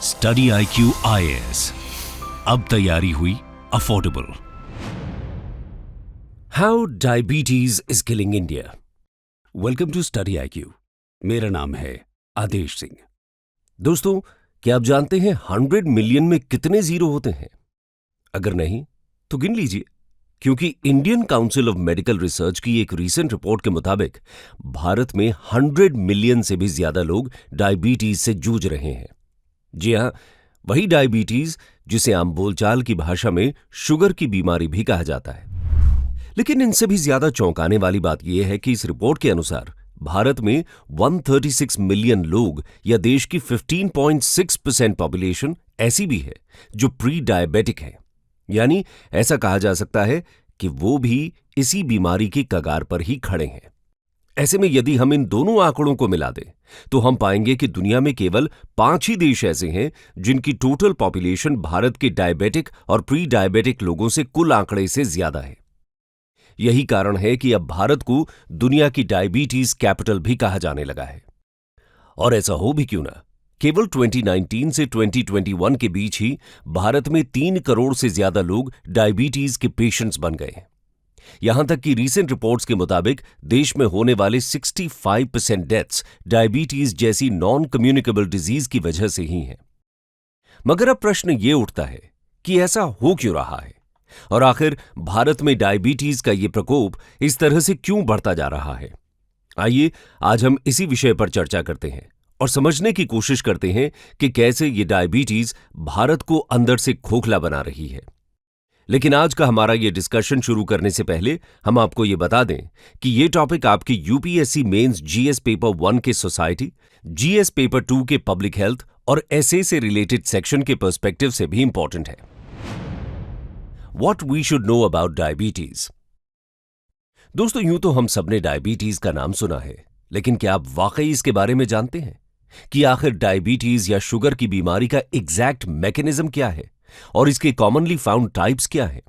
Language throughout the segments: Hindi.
स्टडी IQ IAS, अब तैयारी हुई affordable. How diabetes is killing India. Welcome to study IQ। मेरा नाम है आदेश सिंह। दोस्तों, क्या आप जानते हैं 100 मिलियन में कितने जीरो होते हैं? अगर नहीं तो गिन लीजिए, क्योंकि Indian council of medical research की एक रीसेंट रिपोर्ट के मुताबिक भारत में 100 मिलियन से भी ज्यादा लोग डायबिटीज से जूझ रहे हैं। जी हां, वही डायबिटीज जिसे आम बोलचाल की भाषा में शुगर की बीमारी भी कहा जाता है। लेकिन इनसे भी ज्यादा चौंकाने वाली बात यह है कि इस रिपोर्ट के अनुसार भारत में 136 मिलियन लोग या देश की 15.6% पॉपुलेशन ऐसी भी है जो प्री डायबिटिक है, यानी ऐसा कहा जा सकता है कि वो भी इसी बीमारी की कगार पर ही खड़े हैं। ऐसे में यदि हम इन दोनों आंकड़ों को मिला दें तो हम पाएंगे कि दुनिया में केवल 5 ही देश ऐसे हैं जिनकी टोटल पॉपुलेशन भारत के डायबिटिक और प्री डायबिटिक लोगों से कुल आंकड़े से ज्यादा है। यही कारण है कि अब भारत को दुनिया की डायबिटीज कैपिटल भी कहा जाने लगा है। और ऐसा हो भी क्यों ना, केवल 2019 से 2021 के बीच ही भारत में 3 करोड़ से ज्यादा लोग डायबिटीज के पेशेंट्स बन गए हैं। यहां तक कि रीसेंट रिपोर्ट्स के मुताबिक देश में होने वाले 65% डेथ्स डायबिटीज जैसी नॉन कम्युनिकेबल डिजीज की वजह से ही हैं। मगर अब प्रश्न यह उठता है कि ऐसा हो क्यों रहा है, और आखिर भारत में डायबिटीज का यह प्रकोप इस तरह से क्यों बढ़ता जा रहा है। आइए आज हम इसी विषय पर चर्चा करते हैं और समझने की कोशिश करते हैं कि कैसे ये डायबिटीज भारत को अंदर से खोखला बना रही है। लेकिन आज का हमारा ये डिस्कशन शुरू करने से पहले हम आपको ये बता दें कि ये टॉपिक आपके यूपीएससी मेंस जीएस पेपर 1 के सोसाइटी, जीएस पेपर 2 के पब्लिक हेल्थ और एसए से रिलेटेड सेक्शन के पर्सपेक्टिव से भी इंपॉर्टेंट है। What we should know about diabetes. दोस्तों, यूं तो हम सबने डायबिटीज का नाम सुना है, लेकिन क्या आप वाकई इसके बारे में जानते हैं कि आखिर डायबिटीज या शुगर की बीमारी का एग्जैक्ट मैकेनिज्म क्या है और इसके कॉमनली फाउंड टाइप्स क्या हैं?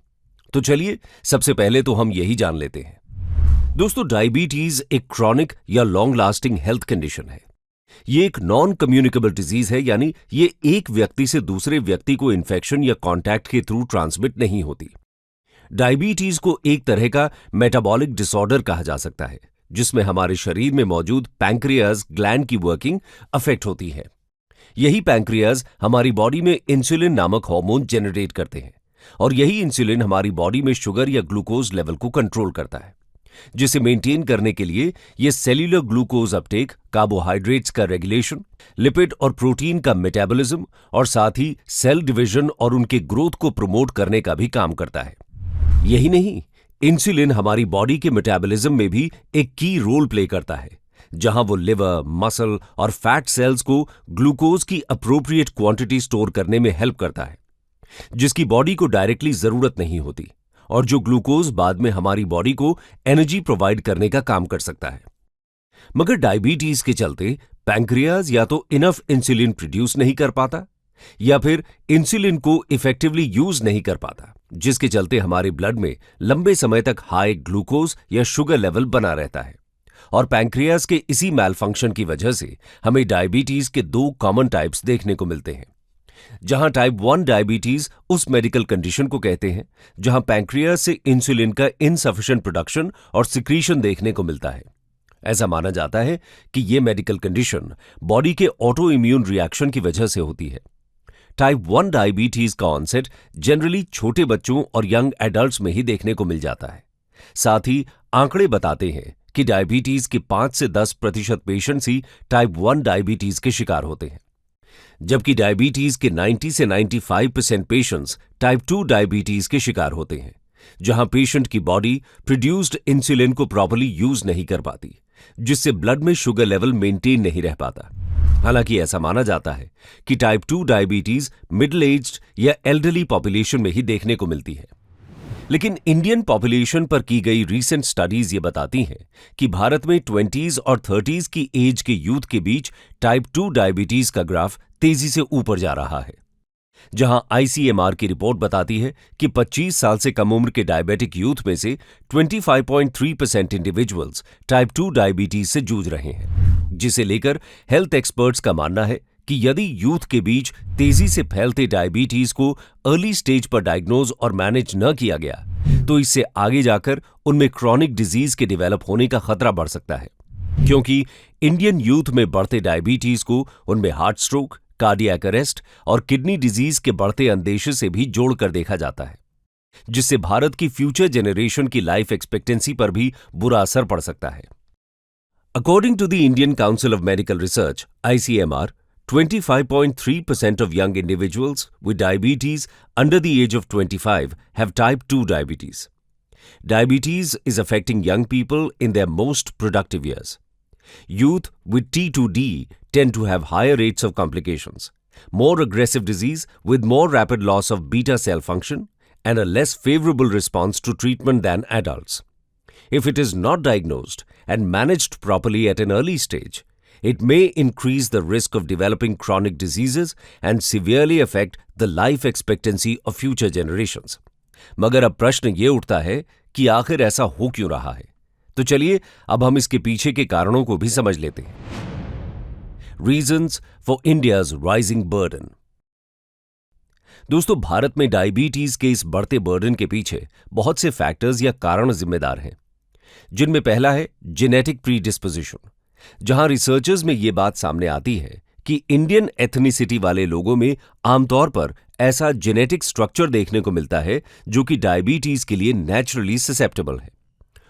तो चलिए सबसे पहले तो हम यही जान लेते हैं। दोस्तों, डायबिटीज एक क्रॉनिक या लॉन्ग लास्टिंग हेल्थ कंडीशन है। ये एक नॉन कम्युनिकेबल डिजीज है, यानी ये एक व्यक्ति से दूसरे व्यक्ति को इन्फेक्शन या कॉन्टैक्ट के थ्रू ट्रांसमिट नहीं होती। डायबिटीज को एक तरह का मेटाबॉलिक डिसऑर्डर कहा जा सकता है, जिसमें हमारे शरीर में मौजूद पैंक्रियाज ग्लैंड की वर्किंग अफेक्ट होती है। यही पैंक्रियाज हमारी बॉडी में इंसुलिन नामक हार्मोन जनरेट करते हैं, और यही इंसुलिन हमारी बॉडी में शुगर या ग्लूकोज लेवल को कंट्रोल करता है, जिसे मेंटेन करने के लिए ये सेल्यूलर ग्लूकोज अपटेक, कार्बोहाइड्रेट्स का रेगुलेशन, लिपिड और प्रोटीन का मेटाबॉलिज्म और साथ ही सेल डिवीजन और उनके ग्रोथ को प्रमोट करने का भी काम करता है। यही नहीं, इंसुलिन हमारी बॉडी के मेटाबॉलिज्म में भी एक की रोल प्ले करता है, जहां वो लिवर, मसल और फैट सेल्स को ग्लूकोज की अप्रोप्रिएट क्वांटिटी स्टोर करने में हेल्प करता है, जिसकी बॉडी को डायरेक्टली जरूरत नहीं होती, और जो ग्लूकोज बाद में हमारी बॉडी को एनर्जी प्रोवाइड करने का काम कर सकता है। मगर डायबिटीज के चलते पैंक्रियाज या तो इनफ इंसुलिन प्रोड्यूस नहीं कर पाता या फिर इंसुलिन को इफेक्टिवली यूज नहीं कर पाता, जिसके चलते हमारे ब्लड में लंबे समय तक हाई ग्लूकोज या शुगर लेवल बना रहता है। और पैंक्रियाज के इसी मैलफंक्शन की वजह से हमें डायबिटीज के 2 कॉमन टाइप्स देखने को मिलते हैं। जहां टाइप 1 डायबिटीज उस मेडिकल कंडीशन को कहते हैं जहां पैंक्रियाज से इंसुलिन का इनसफिशिएंट प्रोडक्शन और सिक्रीशन देखने को मिलता है। ऐसा माना जाता है कि यह मेडिकल कंडीशन बॉडी के ऑटो इम्यून रिएक्शन की वजह से होती है। टाइप 1 डायबिटीज का ऑनसेट जनरली छोटे बच्चों और यंग एडल्ट्स में ही देखने को मिल जाता है। साथ ही आंकड़े बताते हैं कि डायबिटीज के 5 से 10% पेशेंट्स ही टाइप 1 डायबिटीज के शिकार होते हैं, जबकि डायबिटीज के 90 से 95% पेशेंट्स टाइप 2 डायबिटीज के शिकार होते हैं, जहां पेशेंट की बॉडी प्रोड्यूस्ड इंसुलिन को प्रॉपर्ली यूज नहीं कर पाती, जिससे ब्लड में शुगर लेवल मेंटेन नहीं रह पाता। हालांकि ऐसा माना जाता है कि टाइप 2 डायबिटीज मिडिल एज्ड या एल्डरली पॉपुलेशन में ही देखने को मिलती है। लेकिन इंडियन पॉपुलेशन पर की गई रीसेंट स्टडीज ये बताती हैं कि भारत में 20s और 30s की एज के यूथ के बीच टाइप 2 डायबिटीज का ग्राफ तेजी से ऊपर जा रहा है, जहां आईसीएमआर की रिपोर्ट बताती है कि 25 साल से कम उम्र के डायबिटिक यूथ में से 25.3% इंडिविजुअल्स टाइप 2 डायबिटीज से जूझ रहे हैं, जिसे लेकर हेल्थ एक्सपर्ट्स का मानना है कि यदि यूथ के बीच तेजी से फैलते डायबिटीज को अर्ली स्टेज पर डायग्नोज और मैनेज न किया गया तो इससे आगे जाकर उनमें क्रॉनिक डिजीज के डेवलप होने का खतरा बढ़ सकता है, क्योंकि इंडियन यूथ में बढ़ते डायबिटीज को उनमें हार्ट स्ट्रोक, कार्डियक अरेस्ट और किडनी डिजीज के बढ़ते अंदेशे से भी जोड़कर देखा जाता है, जिससे भारत की फ्यूचर जनरेशन की लाइफ एक्सपेक्टेंसी पर भी बुरा असर पड़ सकता है। According to the Indian council of medical research (ICMR), 25.3% of young individuals with diabetes under the age of 25 have type 2 diabetes. Diabetes is affecting young people in their most productive years. Youth with T2D tend to have higher rates of complications, more aggressive disease with more rapid loss of beta cell function, and a less favorable response to treatment than adults. If it is not diagnosed and managed properly at an early stage, it may increase the risk of developing chronic diseases and severely affect the life expectancy of future generations. मगर अब प्रश्न ये उठता है कि आखिर ऐसा हो क्यों रहा है? तो चलिए अब हम इसके पीछे के कारणों को भी समझ लेते हैं। Reasons for India's rising burden. दोस्तों, भारत में डायबिटीज के इस बढ़ते बर्डन के पीछे बहुत से फैक्टर्स या कारण जिम्मेदार हैं, जिनमें पहला है जेनेटिक प्रीडिस्पोजिशन, जहां रिसर्चर्स में यह बात सामने आती है कि इंडियन एथनिसिटी वाले लोगों में आमतौर पर ऐसा जेनेटिक स्ट्रक्चर देखने को मिलता है जो कि डायबिटीज के लिए नेचुरली ससेप्टेबल है।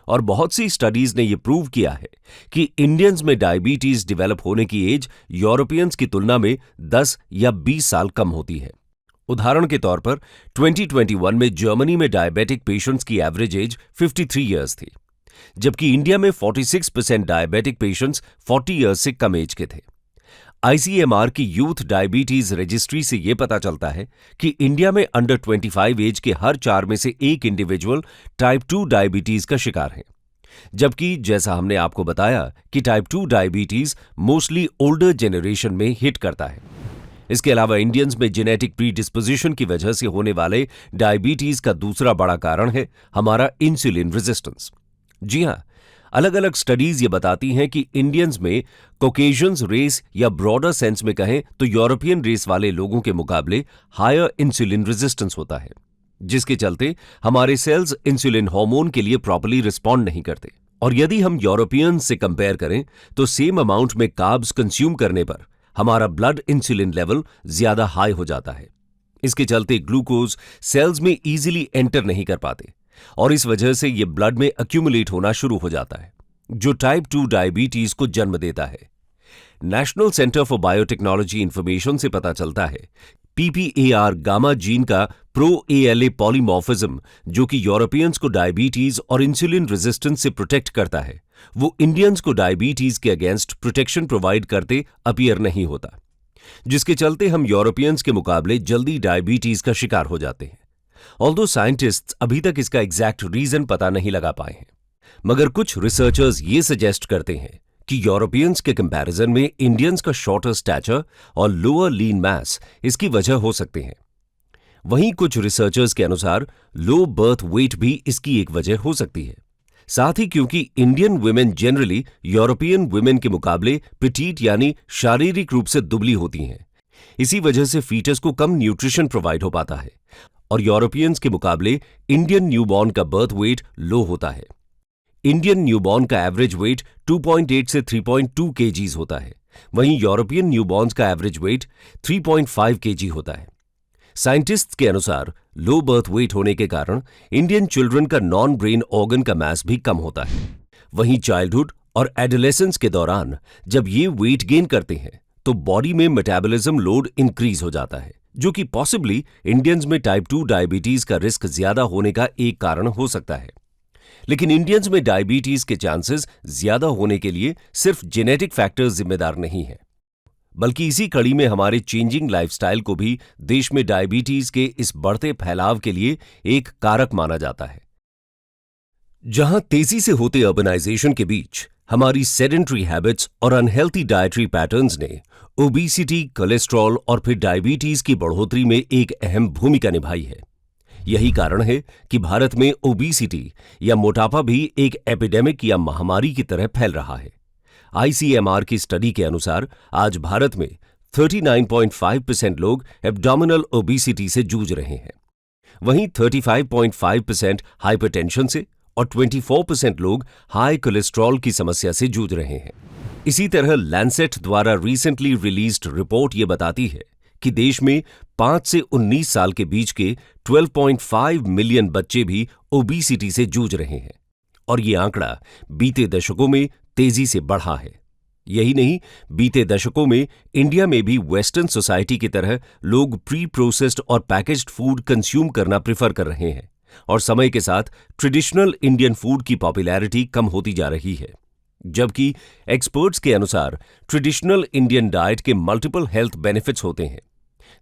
और बहुत सी स्टडीज ने यह प्रूव किया है कि इंडियंस में डायबिटीज डेवलप होने की एज यूरोपियंस की तुलना में 10 या 20 साल कम होती है। उदाहरण के तौर पर 2021 में जर्मनी में डायबिटिक पेशेंट्स की एवरेज एज 53 इयर्स थी, जबकि इंडिया में 46% डायबिटिक पेशेंट्स 40 इयर्स से कम एज के थे। ICMR की यूथ डायबिटीज रजिस्ट्री से यह पता चलता है कि इंडिया में अंडर 25 एज के हर 4 में से एक इंडिविजुअल टाइप 2 डायबिटीज का शिकार है, जबकि जैसा हमने आपको बताया कि type 2 diabetes mostly older generation में हिट करता है। इसके अलावा इंडियंस में जेनेटिक प्रीडिस्पोजिशन की वजह से होने वाले डायबिटीज का दूसरा बड़ा कारण है हमारा इंसुलिन रेजिस्टेंस। जी हां, अलग अलग स्टडीज ये बताती हैं कि इंडियंस में कॉकेशियंस रेस या ब्रॉडर सेंस में कहें तो यूरोपियन रेस वाले लोगों के मुकाबले हायर इंसुलिन रेजिस्टेंस होता है, जिसके चलते हमारे सेल्स इंसुलिन हार्मोन के लिए प्रॉपर्ली रिस्पॉन्ड नहीं करते। और यदि हम यूरोपियंस से कंपेयर करें तो सेम अमाउंट में कार्ब्स कंज्यूम करने पर हमारा ब्लड इंसुलिन लेवल ज्यादा हाई हो जाता है। इसके चलते ग्लूकोज सेल्स में इजीली एंटर नहीं कर पाते और इस वजह से यह ब्लड में अक्यूमुलेट होना शुरू हो जाता है, जो टाइप 2 डायबिटीज को जन्म देता है। National centre for biotechnology information से पता चलता है PPAR गामा जीन का प्रो ALA पॉलीमॉर्फिज्म, जो कि यूरोपियंस को डायबिटीज और इंसुलिन रेजिस्टेंस से प्रोटेक्ट करता है, वो इंडियंस को डायबिटीज के अगेंस्ट प्रोटेक्शन प्रोवाइड करते अपीयर नहीं होता, जिसके चलते हम यूरोपियंस के मुकाबले जल्दी डायबिटीज का शिकार हो जाते हैं। ऑल्दो साइंटिस्ट्स अभी तक इसका एग्जैक्ट रीजन पता नहीं लगा पाए हैं, मगर कुछ रिसर्चर्स ये सजेस्ट करते हैं कि यूरोपियंस के कंपैरिजन में इंडियंस का शॉर्टर स्टैचर और लोअर लीन मास इसकी वजह हो सकते हैं। वहीं कुछ रिसर्चर्स के अनुसार लो बर्थ वेट भी इसकी एक वजह हो सकती है। साथ ही क्योंकि Indian women generally European women के मुकाबले पिटीट यानी शारीरिक रूप से दुबली होती हैं, इसी वजह से फीटस को कम न्यूट्रिशन प्रोवाइड हो पाता है और यूरोपियंस के मुकाबले इंडियन न्यूबॉर्न का बर्थ वेट लो होता है। इंडियन न्यूबॉर्न का एवरेज वेट 2.8 से 3.2 kgs होता है, वहीं यूरोपियन न्यूबॉर्न्स का एवरेज वेट 3.5 kg होता है। साइंटिस्ट्स के अनुसार लो बर्थ वेट होने के कारण इंडियन चिल्ड्रन का नॉन ब्रेन ऑर्गन का मास भी कम होता है। वहीं चाइल्डहुड और एडोलेसेंस के दौरान जब ये वेट गेन करते हैं तो बॉडी में मेटाबॉलिज्म लोड इंक्रीज हो जाता है, जो कि पॉसिबली इंडियंस में टाइप 2 डायबिटीज का रिस्क ज्यादा होने का एक कारण हो सकता है। लेकिन इंडियंस में डायबिटीज के चांसेस ज्यादा होने के लिए सिर्फ जेनेटिक फैक्टर्स जिम्मेदार नहीं है, बल्कि इसी कड़ी में हमारे चेंजिंग लाइफस्टाइल को भी देश में डायबिटीज के इस बढ़ते फैलाव के लिए एक कारक माना जाता है। जहां तेजी से होते अर्बनाइजेशन के बीच हमारी सेडेंटरी हैबिट्स और अनहेल्थी डाइटरी पैटर्न्स ने ओबेसिटी, कोलेस्ट्रॉल और फिर डायबिटीज की बढ़ोतरी में एक अहम भूमिका निभाई है। यही कारण है कि भारत में ओबेसिटी या मोटापा भी एक एपिडेमिक या महामारी की तरह फैल रहा है। ICMR की स्टडी के अनुसार आज भारत में 39.5% लोग एब्डोमिनल ओबेसिटी से जूझ रहे हैं। वहीं 35.5% हाइपरटेंशन से और 24% लोग हाई कोलेस्ट्रॉल की समस्या से जूझ रहे हैं। इसी तरह लैंसेट द्वारा रिसेंटली रिलीज्ड रिपोर्ट ये बताती है कि देश में 5 से 19 साल के बीच के 12.5 मिलियन बच्चे भी ओबेसिटी से जूझ रहे हैं और ये आंकड़ा बीते दशकों में तेजी से बढ़ा है। यही नहीं, बीते दशकों में इंडिया में भी वेस्टर्न सोसाइटी की तरह लोग प्री प्रोसेस्ड और पैकेज्ड फूड कंज्यूम करना प्रेफर कर रहे हैं और समय के साथ ट्रेडिशनल इंडियन फूड की पॉपुलैरिटी कम होती जा रही है। जबकि एक्सपर्ट्स के अनुसार ट्रेडिशनल इंडियन डाइट के मल्टीपल हेल्थ बेनिफिट्स होते हैं,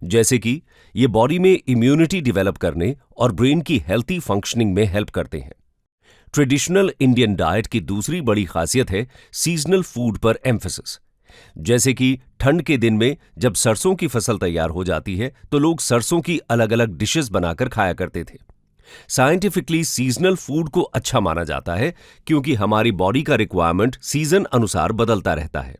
जैसे कि ये बॉडी में इम्यूनिटी डेवलप करने और ब्रेन की हेल्थी फंक्शनिंग में हेल्प करते हैं। ट्रेडिशनल इंडियन डाइट की दूसरी बड़ी खासियत है सीजनल फूड पर एम्फेसिस। जैसे कि ठंड के दिन में जब सरसों की फसल तैयार हो जाती है तो लोग सरसों की अलग अलग डिशेस बनाकर खाया करते थे। साइंटिफिकली सीजनल फूड को अच्छा माना जाता है क्योंकि हमारी बॉडी का रिक्वायरमेंट सीजन अनुसार बदलता रहता है।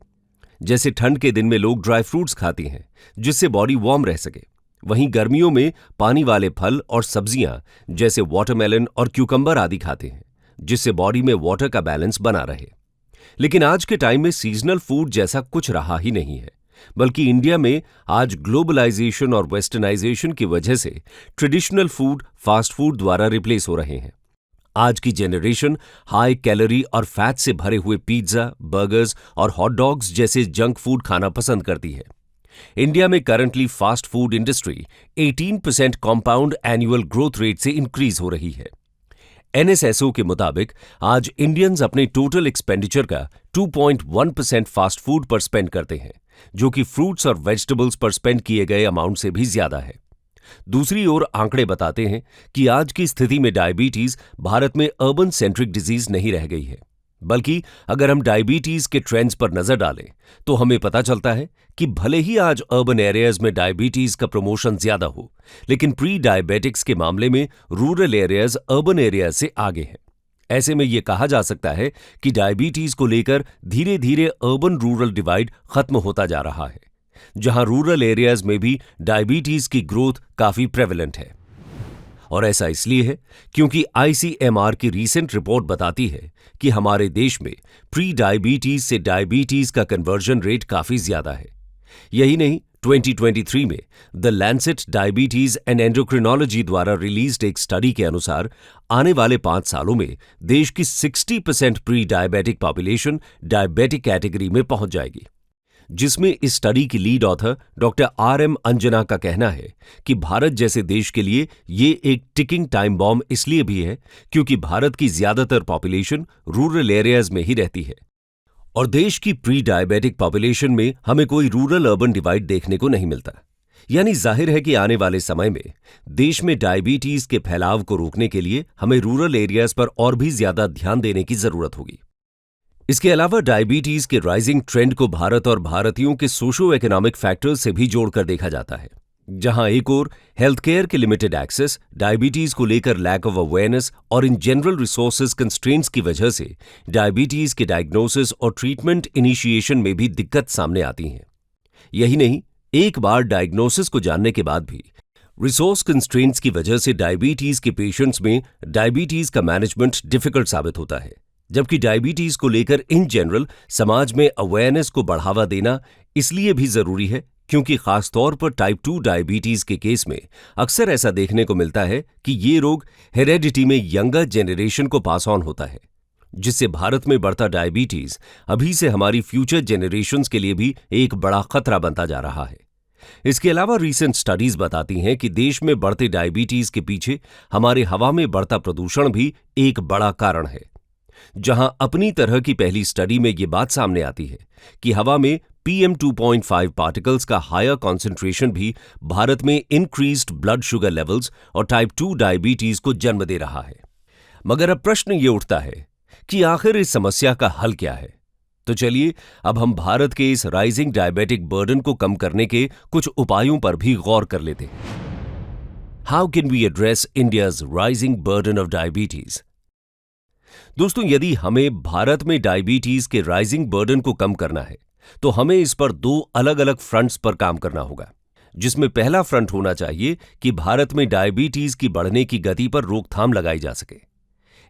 जैसे ठंड के दिन में लोग ड्राई फ्रूट्स खाते हैं जिससे बॉडी वार्म रह सके, वहीं गर्मियों में पानी वाले फल और सब्जियां जैसे वाटरमेलन और क्यूकम्बर आदि खाते हैं जिससे बॉडी में वाटर का बैलेंस बना रहे। लेकिन आज के टाइम में सीजनल फूड जैसा कुछ रहा ही नहीं है, बल्कि इंडिया में आज ग्लोबलाइजेशन और वेस्टर्नाइजेशन की वजह से ट्रेडिशनल फूड फास्ट फूड द्वारा रिप्लेस हो रहे हैं। आज की जनरेशन हाई कैलोरी और फैट से भरे हुए पिज्जा, बर्गर्स और हॉट डॉग्स जैसे जंक फूड खाना पसंद करती है। इंडिया में currently fast food industry 18% compound annual growth rate से इंक्रीज हो रही है। एनएसएसओ के मुताबिक आज इंडियंस अपने टोटल एक्सपेंडिचर का 2.1% फास्ट फूड पर स्पेंड करते हैं, जो कि फ्रूट्स और वेजिटेबल्स पर स्पेंड किए गए अमाउंट से भी ज्यादा है। दूसरी ओर आंकड़े बताते हैं कि आज की स्थिति में डायबिटीज भारत में अर्बन सेंट्रिक डिजीज नहीं रह गई है, बल्कि अगर हम डायबिटीज के ट्रेंड्स पर नजर डालें तो हमें पता चलता है कि भले ही आज अर्बन एरियाज में डायबिटीज का प्रमोशन ज्यादा हो, लेकिन प्री डायबिटिक्स के मामले में रूरल एरियाज अर्बन एरियाज से आगे हैं। ऐसे में यह कहा जा सकता है कि डायबिटीज को लेकर धीरे धीरे अर्बन रूरल डिवाइड खत्म होता जा रहा है, जहां रूरल एरियाज में भी डायबिटीज की ग्रोथ काफी प्रेवलेंट है। और ऐसा इसलिए है क्योंकि आईसीएमआर की रीसेंट रिपोर्ट बताती है कि हमारे देश में प्री डायबिटीज से डायबिटीज का कन्वर्जन रेट काफी ज्यादा है। यही नहीं, 2023 में the Lancet diabetes and endocrinology द्वारा रिलीज्ड एक स्टडी के अनुसार आने वाले 5 सालों में देश की 60% pre diabetic population diabetic category में पहुंच जाएगी, जिसमें इस स्टडी की lead author doctor RM. Anjana का कहना है कि भारत जैसे देश के लिए ये एक टिकिंग टाइम बॉम्ब इसलिए भी है क्योंकि भारत की ज्यादातर पॉपुलेशन रूरल एरियाज में ही रहती है और देश की प्री डायबिटिक पॉपुलेशन में हमें कोई रूरल अर्बन डिवाइड देखने को नहीं मिलता। यानी जाहिर है कि आने वाले समय में देश में डायबिटीज के फैलाव को रोकने के लिए हमें रूरल एरियाज पर और भी ज्यादा ध्यान देने की जरूरत होगी। इसके अलावा डायबिटीज के राइजिंग ट्रेंड को भारत और भारतीयों के सोशो इकोनॉमिक फैक्टर्स से भी जोड़कर देखा जाता है, जहां एक ओर हेल्थ केयर के लिमिटेड एक्सेस, डायबिटीज को लेकर लैक ऑफ अवेयरनेस और इन जनरल रिसोर्सेज कंस्ट्रेंट्स की वजह से डायबिटीज के डायग्नोसिस और ट्रीटमेंट इनिशिएशन में भी दिक्कत सामने आती है। यही नहीं, एक बार डायग्नोसिस को जानने के बाद भी रिसोर्स कंस्ट्रेंट्स की वजह से डायबिटीज के पेशेंट्स में डायबिटीज का मैनेजमेंट डिफिकल्ट साबित होता है, जबकि डायबिटीज को लेकर इन जनरल समाज में अवेयरनेस को बढ़ावा देना इसलिए भी जरूरी है क्योंकि खासतौर पर टाइप 2 डायबिटीज के केस में अक्सर ऐसा देखने को मिलता है कि ये रोग हेरेडिटी में यंगर जेनरेशन को पास ऑन होता है, जिससे भारत में बढ़ता डायबिटीज अभी से हमारी फ्यूचर जेनरेशंस के लिए भी एक बड़ा खतरा बनता जा रहा है। इसके अलावा रीसेंट स्टडीज बताती हैं कि देश में बढ़ते डायबिटीज के पीछे हमारे हवा में बढ़ता प्रदूषण भी एक बड़ा कारण है, जहां अपनी तरह की पहली स्टडी में यह बात सामने आती है कि हवा में PM 2.5 पार्टिकल्स का हायर कॉन्सेंट्रेशन भी भारत में इंक्रीज्ड ब्लड शुगर लेवल्स और टाइप 2 डायबिटीज को जन्म दे रहा है। मगर अब प्रश्न ये उठता है कि आखिर इस समस्या का हल क्या है? तो चलिए अब हम भारत के इस राइजिंग डायबिटिक बर्डन को कम करने के कुछ उपायों पर भी गौर कर लेते हैं। How can we address India's rising burden of diabetes? दोस्तों, यदि हमें भारत में डायबिटीज के राइजिंग बर्डन को कम करना है तो हमें इस पर दो अलग अलग फ्रंट्स पर काम करना होगा, जिसमें पहला फ्रंट होना चाहिए कि भारत में डायबिटीज की बढ़ने की गति पर रोकथाम लगाई जा सके।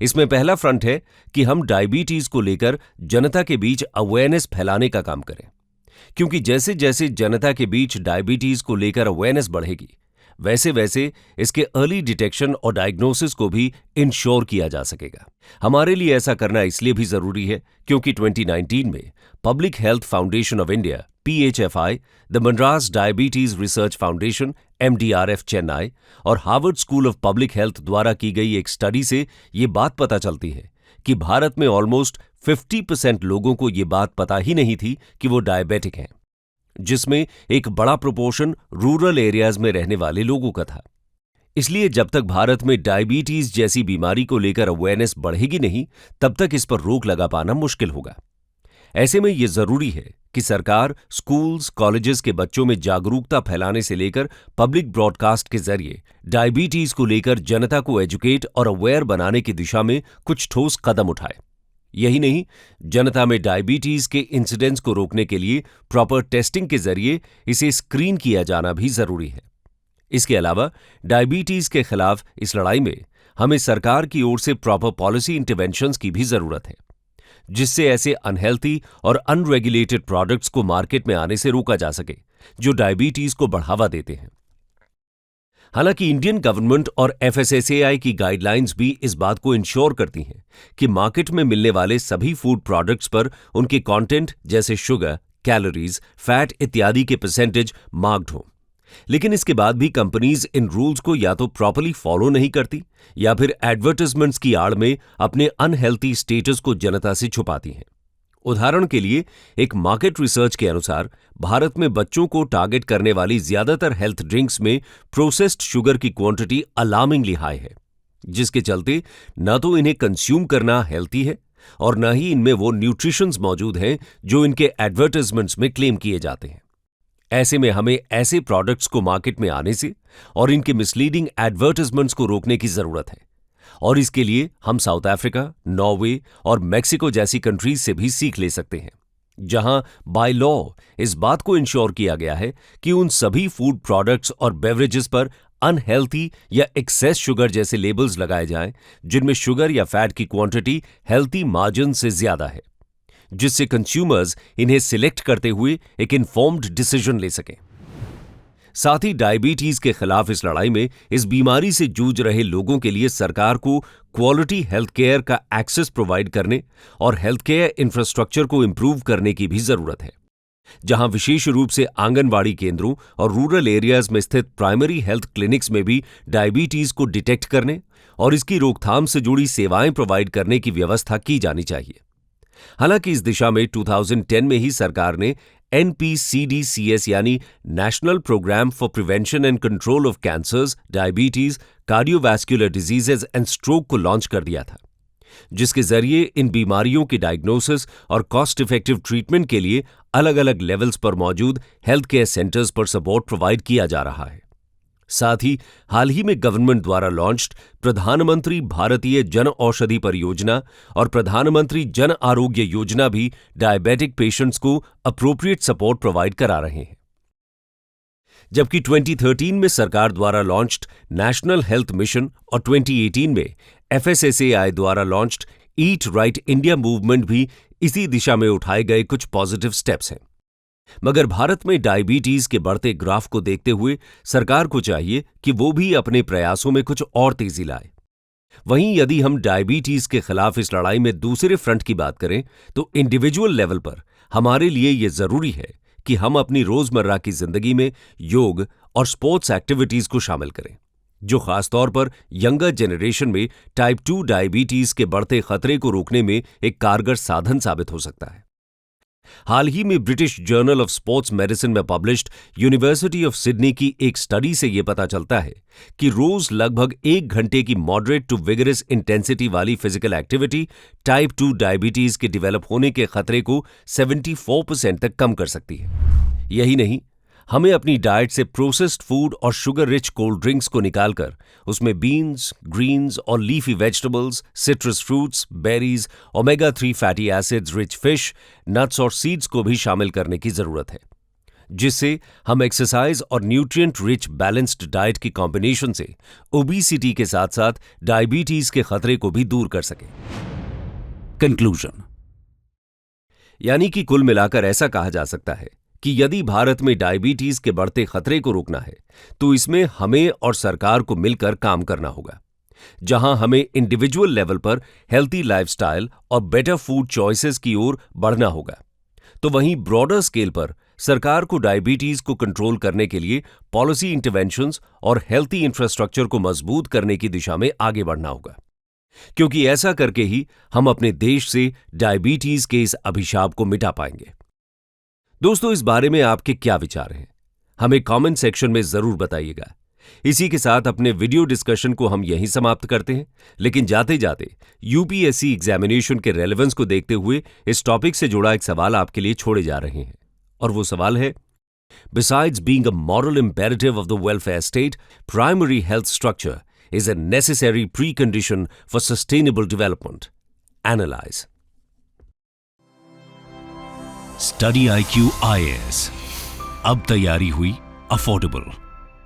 इसमें पहला फ्रंट है कि हम डायबिटीज को लेकर जनता के बीच अवेयरनेस फैलाने का काम करें, क्योंकि जैसे जैसे जनता के बीच डायबिटीज को लेकर अवेयरनेस बढ़ेगी, वैसे वैसे इसके अर्ली डिटेक्शन और डायग्नोसिस को भी इंश्योर किया जा सकेगा। हमारे लिए ऐसा करना इसलिए भी जरूरी है क्योंकि 2019 में public health foundation of India PHFI, the Madras diabetes research foundation MDRF Chennai और Harvard school of public health द्वारा की गई एक स्टडी से ये बात पता चलती है कि भारत में ऑलमोस्ट 50% लोगों को ये बात पता ही नहीं थी कि वो डायबिटिक हैं, जिसमें एक बड़ा प्रोपोर्शन रूरल एरियाज में रहने वाले लोगों का था। इसलिए जब तक भारत में डायबिटीज जैसी बीमारी को लेकर अवेयरनेस बढ़ेगी नहीं, तब तक इस पर रोक लगा पाना मुश्किल होगा। ऐसे में यह जरूरी है कि सरकार स्कूल्स, कॉलेजेस के बच्चों में जागरूकता फैलाने से लेकर पब्लिक ब्रॉडकास्ट के जरिए डायबिटीज को लेकर जनता को एजुकेट और अवेयर बनाने की दिशा में कुछ ठोस कदम उठाए। यही नहीं, जनता में डायबिटीज के इंसिडेंट्स को रोकने के लिए प्रॉपर टेस्टिंग के जरिए इसे स्क्रीन किया जाना भी जरूरी है। इसके अलावा डायबिटीज के खिलाफ इस लड़ाई में हमें सरकार की ओर से प्रॉपर पॉलिसी इंटरवेंशंस की भी जरूरत है, जिससे ऐसे अनहेल्थी और अनरेगुलेटेड प्रोडक्ट्स को मार्केट में आने से रोका जा सके जो डायबिटीज को बढ़ावा देते हैं। हालांकि इंडियन गवर्नमेंट और FSSAI की गाइडलाइंस भी इस बात को इंश्योर करती हैं कि मार्केट में मिलने वाले सभी फूड प्रोडक्ट्स पर उनके कंटेंट जैसे शुगर, कैलोरीज, फैट इत्यादि के परसेंटेज मार्क्ड हों। लेकिन इसके बाद भी कंपनीज इन रूल्स को या तो प्रॉपर्ली फॉलो नहीं करती या फिर एडवर्टाइजमेंट्स की आड़ में अपने अनहेल्थी स्टेटस को जनता से छुपाती हैं। उदाहरण के लिए, एक मार्केट रिसर्च के अनुसार भारत में बच्चों को टारगेट करने वाली ज्यादातर हेल्थ ड्रिंक्स में प्रोसेस्ड शुगर की क्वांटिटी अलार्मिंगली हाई है, जिसके चलते न तो इन्हें कंज्यूम करना हेल्थी है और न ही इनमें वो न्यूट्रिशंस मौजूद हैं जो इनके एडवर्टाइजमेंट्स में क्लेम किए जाते हैं। ऐसे में हमें ऐसे प्रोडक्ट्स को मार्केट में आने से और इनके मिसलीडिंग एडवर्टाइजमेंट्स को रोकने की जरूरत है, और इसके लिए हम साउथ अफ्रीका, नॉर्वे और मेक्सिको जैसी कंट्रीज से भी सीख ले सकते हैं, जहां बाय लॉ इस बात को इंश्योर किया गया है कि उन सभी फूड प्रोडक्ट्स और बेवरेजेस पर अनहेल्थी या एक्सेस शुगर जैसे लेबल्स लगाए जाएं जिनमें शुगर या फैट की क्वांटिटी हेल्थी मार्जिन से ज्यादा है, जिससे कंज्यूमर्स इन्हें सिलेक्ट करते हुए एक इन्फॉर्म्ड डिसीजन ले सकें। साथ ही डायबिटीज के खिलाफ इस लड़ाई में इस बीमारी से जूझ रहे लोगों के लिए सरकार को क्वालिटी हेल्थ केयर का एक्सेस प्रोवाइड करने और हेल्थ केयर इंफ्रास्ट्रक्चर को इंप्रूव करने की भी जरूरत है, जहां विशेष रूप से आंगनवाड़ी केंद्रों और रूरल एरियाज में स्थित प्राइमरी हेल्थ क्लिनिक्स में भी डायबिटीज को डिटेक्ट करने और इसकी रोकथाम से जुड़ी सेवाएं प्रोवाइड करने की व्यवस्था की जानी चाहिए। हालांकि इस दिशा में 2010 में ही सरकार ने NPCDCS यानी national programme for prevention and control of cancers, diabetes, cardiovascular diseases and stroke को लॉन्च कर दिया था, जिसके जरिए इन बीमारियों के डायग्नोसिस और कॉस्ट इफेक्टिव ट्रीटमेंट के लिए अलग अलग लेवल्स पर मौजूद हेल्थ केयर सेंटर्स पर सपोर्ट प्रोवाइड किया जा रहा है। साथ ही हाल ही में गवर्नमेंट द्वारा लॉन्च्ड प्रधानमंत्री भारतीय जन औषधि परियोजना और प्रधानमंत्री जन आरोग्य योजना भी डायबिटिक पेशेंट्स को अप्रोप्रिएट सपोर्ट प्रोवाइड करा रहे हैं। जबकि 2013 में सरकार द्वारा लॉन्च्ड नेशनल हेल्थ मिशन और 2018 में FSSAI द्वारा launched eat right India movement भी इसी दिशा में उठाए गए कुछ पॉजिटिव स्टेप्स हैं। मगर भारत में डायबिटीज के बढ़ते ग्राफ को देखते हुए सरकार को चाहिए कि वो भी अपने प्रयासों में कुछ और तेजी लाए। वहीं यदि हम डायबिटीज के खिलाफ इस लड़ाई में दूसरे फ्रंट की बात करें तो इंडिविजुअल लेवल पर हमारे लिए ये जरूरी है कि हम अपनी रोजमर्रा की जिंदगी में योग और स्पोर्ट्स एक्टिविटीज को शामिल करें, जो खासतौर पर यंगर जनरेशन में टाइप 2 डायबिटीज के बढ़ते खतरे को रोकने में एक कारगर साधन साबित हो सकता है। हाल ही में British journal of sports medicine में पब्लिश्ड यूनिवर्सिटी ऑफ सिडनी की एक स्टडी से यह पता चलता है कि रोज लगभग 1 घंटे की मॉडरेट टू विगरस इंटेंसिटी वाली फिजिकल एक्टिविटी टाइप 2 डायबिटीज के डेवलप होने के खतरे को 74% तक कम कर सकती है। यही नहीं, हमें अपनी डाइट से प्रोसेस्ड फूड और शुगर रिच कोल्ड ड्रिंक्स को निकालकर उसमें बीन्स, ग्रीन्स और leafy vegetables, citrus fruits, berries, omega 3 fatty acids rich fish, nuts और सीड्स को भी शामिल करने की जरूरत है, जिससे हम एक्सरसाइज और न्यूट्रिएंट रिच बैलेंस्ड डाइट की कॉम्बिनेशन से ओबेसिटी के साथ साथ डायबिटीज के खतरे को भी दूर कर सकें। कंक्लूजन, यानी कि कुल मिलाकर ऐसा कहा जा सकता है कि यदि भारत में डायबिटीज के बढ़ते खतरे को रोकना है तो इसमें हमें और सरकार को मिलकर काम करना होगा। जहां हमें इंडिविजुअल लेवल पर हेल्थी लाइफस्टाइल और बेटर फूड चॉइसेस की ओर बढ़ना होगा, तो वहीं ब्रॉडर स्केल पर सरकार को डायबिटीज को कंट्रोल करने के लिए पॉलिसी इंटरवेंशंस और हेल्थी इंफ्रास्ट्रक्चर को मजबूत करने की दिशा में आगे बढ़ना होगा, क्योंकि ऐसा करके ही हम अपने देश से डायबिटीज के इस अभिशाप को मिटा पाएंगे। दोस्तों, इस बारे में आपके क्या विचार हैं? हमें कमेंट सेक्शन में जरूर बताइएगा। इसी के साथ अपने वीडियो डिस्कशन को हम यहीं समाप्त करते हैं, लेकिन जाते जाते यूपीएससी एग्जामिनेशन के रेलेवेंस को देखते हुए इस टॉपिक से जुड़ा एक सवाल आपके लिए छोड़े जा रहे हैं, और वो सवाल है, besides being a moral imperative of the welfare state, primary health structure is a necessary precondition for sustainable development. Analyze. Study IQ IAS. अब तैयारी हुई अफोर्डेबल।